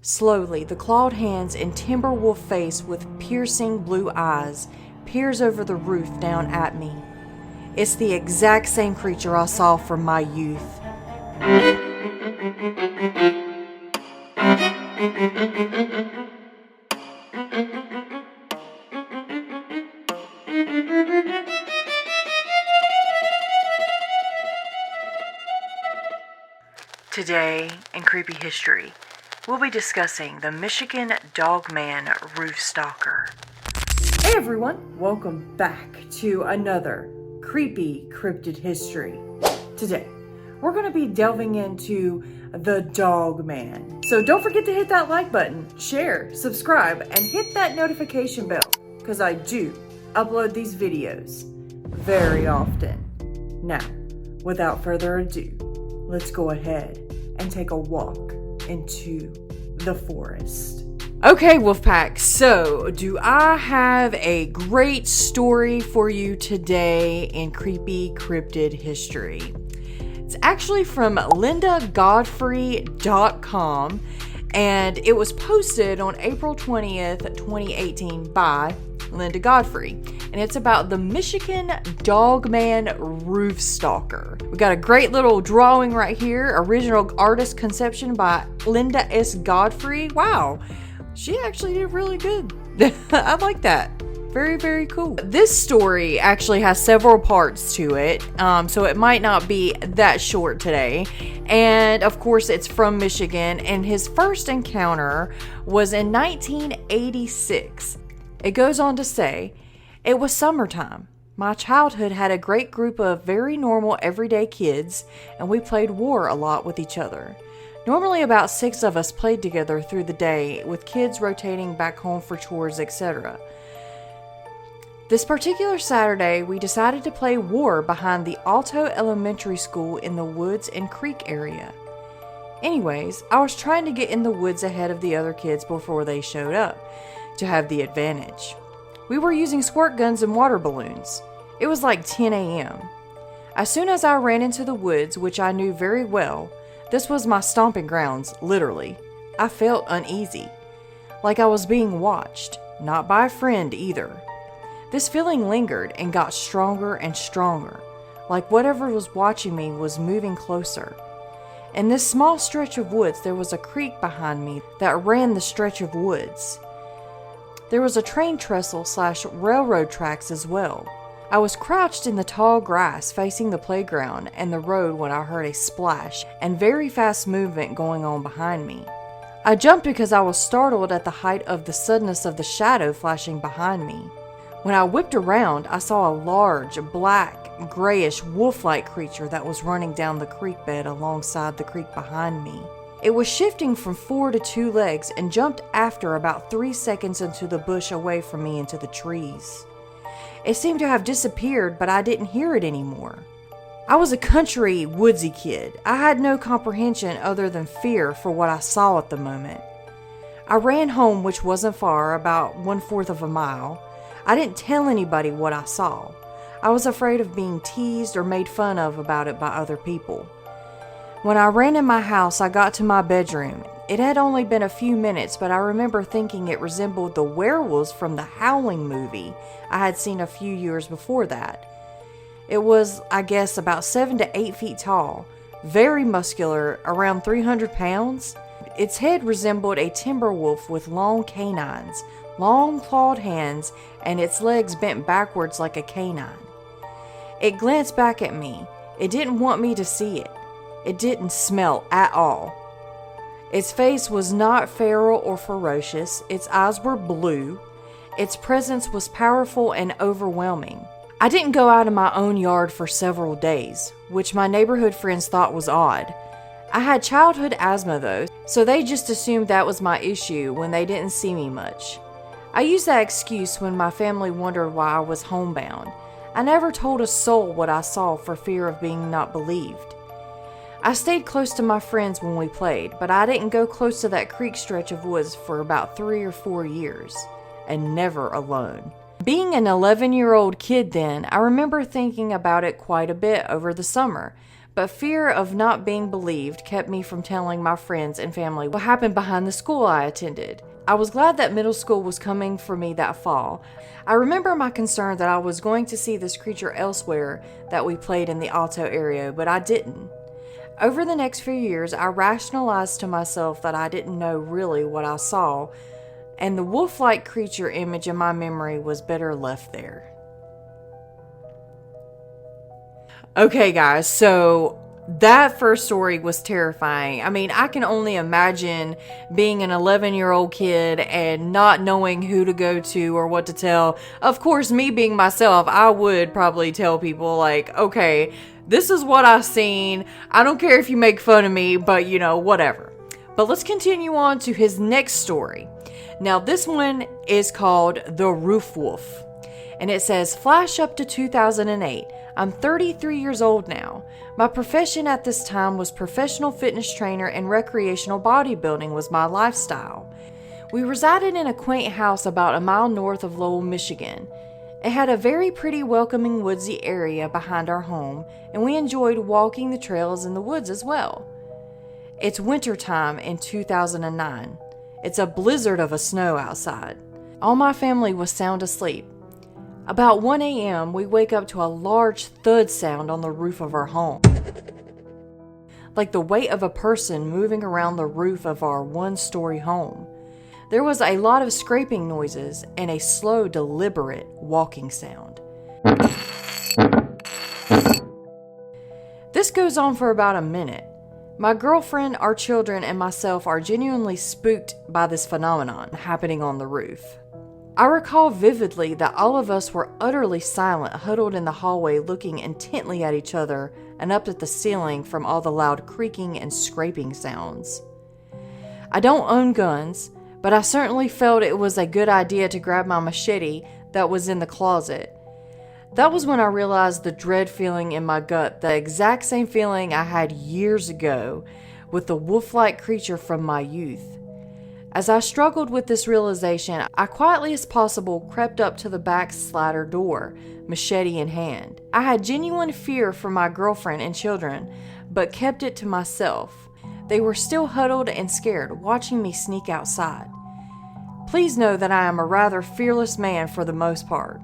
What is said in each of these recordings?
Slowly, the clawed hands and timber wolf face with piercing blue eyes peers over the roof down at me. It's the exact same creature I saw from my youth. Today in Creepy History, we'll be discussing the Michigan DOGMAN roof stalker. Hey everyone, welcome back to another creepy cryptid history. Today, we're going to be delving into the DOGMAN. So don't forget to hit that like button, share, subscribe, and hit that notification bell, because I do upload these videos very often. Now, without further ado, let's go ahead and take a walk into the forest. Okay, Wolfpack, so do I have a great story for you today in creepy cryptid history? It's actually from lindagodfrey.com, and it was posted on April 20th, 2018 by Linda Godfrey, and it's about the Michigan DOGMAN roof stalker. We got a great little drawing right here, original artist conception by Linda S. Godfrey. Wow, she actually did really good. I like that. Very, very cool. This story actually has several parts to it, so it might not be that short today. And of course, it's from Michigan, and his first encounter was in 1986. It goes on to say, "It was summertime. My childhood had a great group of very normal everyday kids, and we played war a lot with each other. Normally about 6 of us played together through the day, with kids rotating back home for chores, etc. This particular Saturday, we decided to play war behind the Alto Elementary School in the woods and creek area. Anyways, I was trying to get in the woods ahead of the other kids before they showed up, to have the advantage. We were using squirt guns and water balloons. It was like 10 a.m. As soon as I ran into the woods, which I knew very well, this was my stomping grounds, literally, I felt uneasy, like I was being watched, not by a friend either. This feeling lingered and got stronger and stronger, like whatever was watching me was moving closer. In this small stretch of woods, there was a creek behind me that ran the stretch of woods. There was a train trestle / railroad tracks as well. I was crouched in the tall grass facing the playground and the road when I heard a splash and very fast movement going on behind me. I jumped because I was startled at the height of the suddenness of the shadow flashing behind me. When I whipped around, I saw a large, black, grayish, wolf-like creature that was running down the creek bed alongside the creek behind me. It was shifting from 4 to 2 legs and jumped after about 3 seconds into the bush away from me into the trees. It seemed to have disappeared, but I didn't hear it anymore. I was a country, woodsy kid. I had no comprehension other than fear for what I saw at the moment. I ran home, which wasn't far, about 1/4 of a mile. I didn't tell anybody what I saw. I was afraid of being teased or made fun of about it by other people. When I ran in my house, I got to my bedroom. It had only been a few minutes, but I remember thinking it resembled the werewolves from the Howling movie I had seen a few years before that. It was, I guess, about 7 to 8 feet tall, very muscular, around 300 pounds. Its head resembled a timber wolf with long canines, long clawed hands, and its legs bent backwards like a canine. It glanced back at me. It didn't want me to see it. It didn't smell at all. Its face was not feral or ferocious. Its eyes were blue. Its presence was powerful and overwhelming. I didn't go out in my own yard for several days, which my neighborhood friends thought was odd. I had childhood asthma though, so they just assumed that was my issue when they didn't see me much. I used that excuse when my family wondered why I was homebound. I never told a soul what I saw for fear of being not believed. I stayed close to my friends when we played, but I didn't go close to that creek stretch of woods for about 3 or 4 years, and never alone. Being an 11-year-old kid then, I remember thinking about it quite a bit over the summer, But fear of not being believed kept me from telling my friends and family what happened behind the school I attended. I was glad that middle school was coming for me that fall. I remember my concern that I was going to see this creature elsewhere that we played in the Alto area, but I didn't. Over the next few years, I rationalized to myself that I didn't know really what I saw, and the wolf-like creature image in my memory was better left there. Okay, guys, so that first story was terrifying. I mean, I can only imagine being an 11-year-old kid and not knowing who to go to or what to tell. Of course, me being myself, I would probably tell people, like, okay, this is what I've seen. I don't care if you make fun of me, but whatever. But let's continue on to his next story. Now, this one is called The Roof Wolf. And it says, flash up to 2008. I'm 33 years old now. My profession at this time was professional fitness trainer, and recreational bodybuilding was my lifestyle. We resided in a quaint house about a mile north of Lowell, Michigan. It had a very pretty, welcoming, woodsy area behind our home, and we enjoyed walking the trails in the woods as well. It's wintertime in 2009. It's a blizzard of a snow outside. All my family was sound asleep. About 1 a.m., we wake up to a large thud sound on the roof of our home. Like the weight of a person moving around the roof of our one-story home. There was a lot of scraping noises and a slow, deliberate walking sound. This goes on for about a minute. My girlfriend, our children, and myself are genuinely spooked by this phenomenon happening on the roof. I recall vividly that all of us were utterly silent, huddled in the hallway, looking intently at each other and up at the ceiling from all the loud creaking and scraping sounds. I don't own guns, but I certainly felt it was a good idea to grab my machete that was in the closet. That was when I realized the dread feeling in my gut, the exact same feeling I had years ago with the wolf-like creature from my youth. As I struggled with this realization, I quietly as possible crept up to the back slider door, machete in hand. I had genuine fear for my girlfriend and children, but kept it to myself. They were still huddled and scared, watching me sneak outside. Please know that I am a rather fearless man for the most part.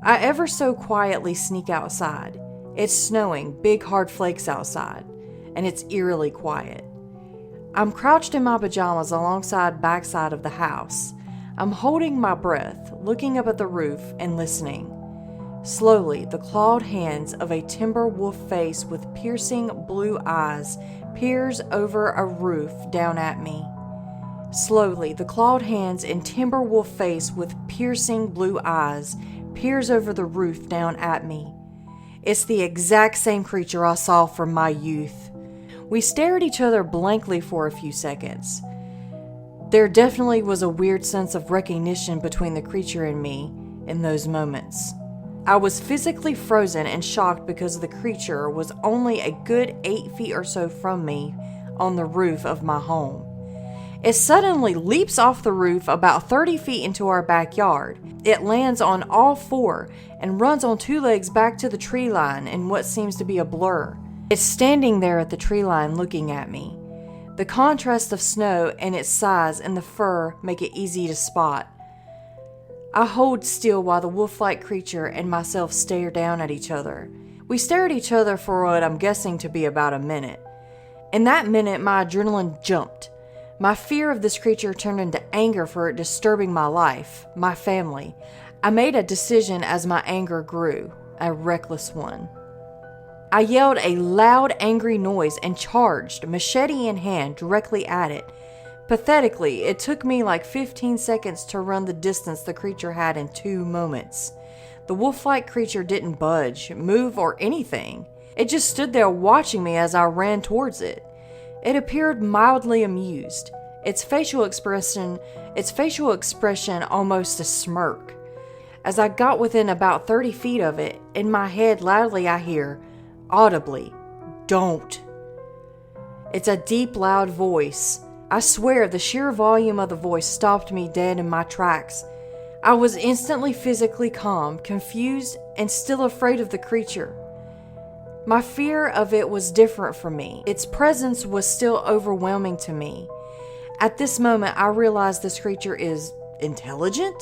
I ever so quietly sneak outside. It's snowing, big hard flakes outside, and it's eerily quiet. I'm crouched in my pajamas alongside backside of the house. I'm holding my breath, looking up at the roof and listening. Slowly, the clawed hands of a timber wolf face with piercing blue eyes peers over a roof down at me. Slowly, the clawed hands and timber wolf face with piercing blue eyes peers over the roof down at me. It's the exact same creature I saw from my youth. We stared at each other blankly for a few seconds. There definitely was a weird sense of recognition between the creature and me in those moments. I was physically frozen and shocked because the creature was only a good 8 feet or so from me on the roof of my home. It suddenly leaps off the roof about 30 feet into our backyard. It lands on all four and runs on 2 legs back to the tree line in what seems to be a blur. It's standing there at the tree line looking at me. The contrast of snow and its size and the fur make it easy to spot. I hold still while the wolf-like creature and myself stare down at each other. We stare at each other for what I'm guessing to be about a minute. In that minute, my adrenaline jumped. My fear of this creature turned into anger for it disturbing my life, my family. I made a decision as my anger grew, a reckless one. I yelled a loud, angry noise and charged, machete in hand, directly at it. Pathetically, it took me like 15 seconds to run the distance the creature had in 2 moments. The wolf-like creature didn't budge, move, or anything. It just stood there watching me as I ran towards it. It appeared mildly amused, its facial expression almost a smirk. As I got within about 30 feet of it, in my head loudly I hear, audibly, "Don't." It's a deep, loud voice. I swear the sheer volume of the voice stopped me dead in my tracks. I was instantly physically calm, confused, and still afraid of the creature. My fear of it was different from me. Its presence was still overwhelming to me. At this moment, I realized this creature is intelligent.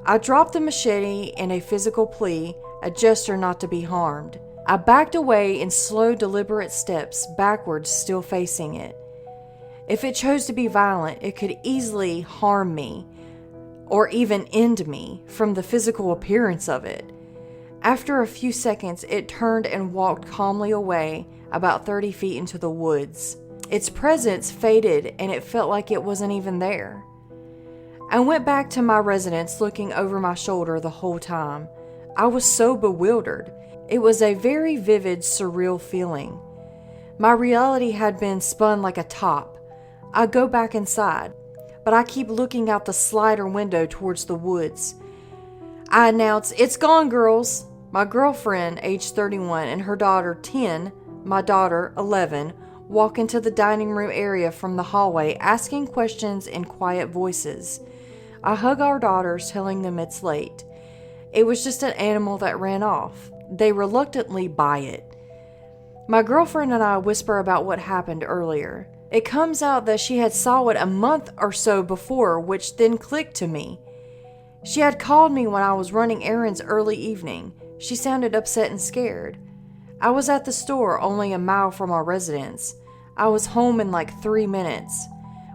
I dropped the machete in a physical plea, a gesture not to be harmed. I backed away in slow, deliberate steps, backwards, still facing it. If it chose to be violent, it could easily harm me, or even end me from the physical appearance of it. After a few seconds, it turned and walked calmly away, about 30 feet into the woods. Its presence faded, and it felt like it wasn't even there. I went back to my residence, looking over my shoulder the whole time. I was so bewildered. It was a very vivid, surreal feeling. My reality had been spun like a top. I go back inside, but I keep looking out the slider window towards the woods. I announce, "It's gone, girls." My girlfriend, age 31, and her daughter, 10, my daughter, 11, walk into the dining room area from the hallway, asking questions in quiet voices. I hug our daughters, telling them it's late. It was just an animal that ran off. They reluctantly buy it. My girlfriend and I whisper about what happened earlier. It comes out that she had saw it a month or so before, which then clicked to me. She had called me when I was running errands early evening. She sounded upset and scared. I was at the store only a mile from our residence. I was home in like 3 minutes.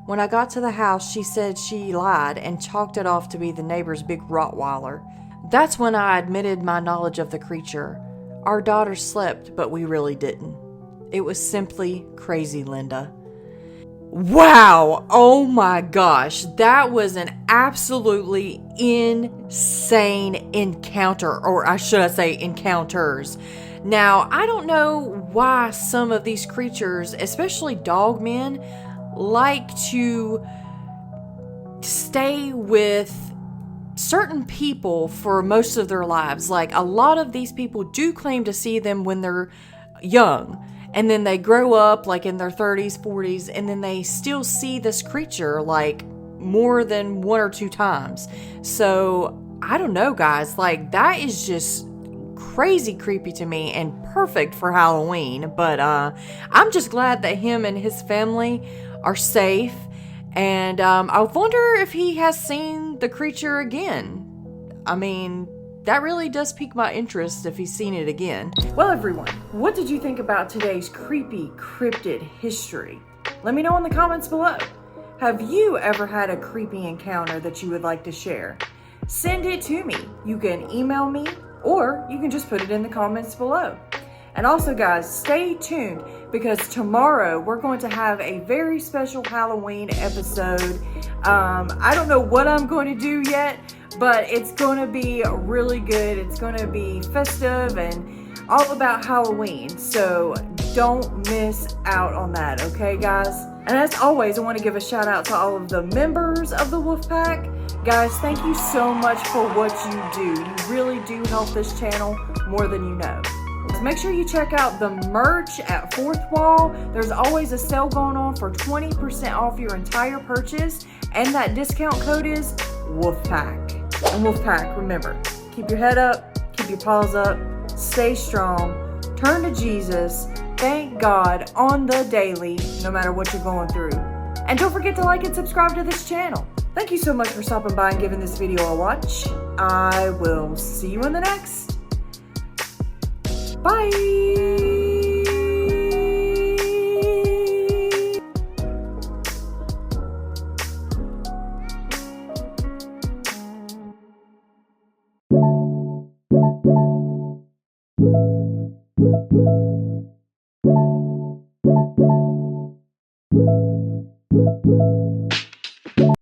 When I got to the house, she said she lied and chalked it off to be the neighbor's big Rottweiler. That's when I admitted my knowledge of the creature. Our daughters slept, but we really didn't. It was simply crazy, Linda. Wow! Oh my gosh, that was an absolutely insane encounter, or I should say encounters. Now, I don't know why some of these creatures, especially dogmen, like to stay with certain people for most of their lives. Like, a lot of these people do claim to see them when they're young, and then they grow up like in their 30s, 40s, and then they still see this creature like more than 1 or 2 times. So I don't know, guys, like that is just crazy creepy to me and perfect for Halloween. But I'm just glad that him and his family are safe. And I wonder if he has seen the creature again. I mean, that really does pique my interest if he's seen it again. Well, everyone, what did you think about today's creepy cryptid history? Let me know in the comments below. Have you ever had a creepy encounter that you would like to share? Send it to me. You can email me, or you can just put it in the comments below. And also, guys, stay tuned, because tomorrow we're going to have a very special Halloween episode. I don't know what I'm going to do yet, but it's going to be really good. It's going to be festive and all about Halloween. So don't miss out on that, okay, guys? And as always, I want to give a shout out to all of the members of the Wolfpack. Guys, thank you so much for what you do. You really do help this channel more than you know. So make sure you check out the merch at Fourth Wall. There's always a sale going on for 20% off your entire purchase. And that discount code is Wolfpack. And Wolfpack, remember, keep your head up, keep your paws up, stay strong, turn to Jesus, thank God on the daily, no matter what you're going through. And don't forget to like and subscribe to this channel. Thank you so much for stopping by and giving this video a watch. I will see you in the next. Bye!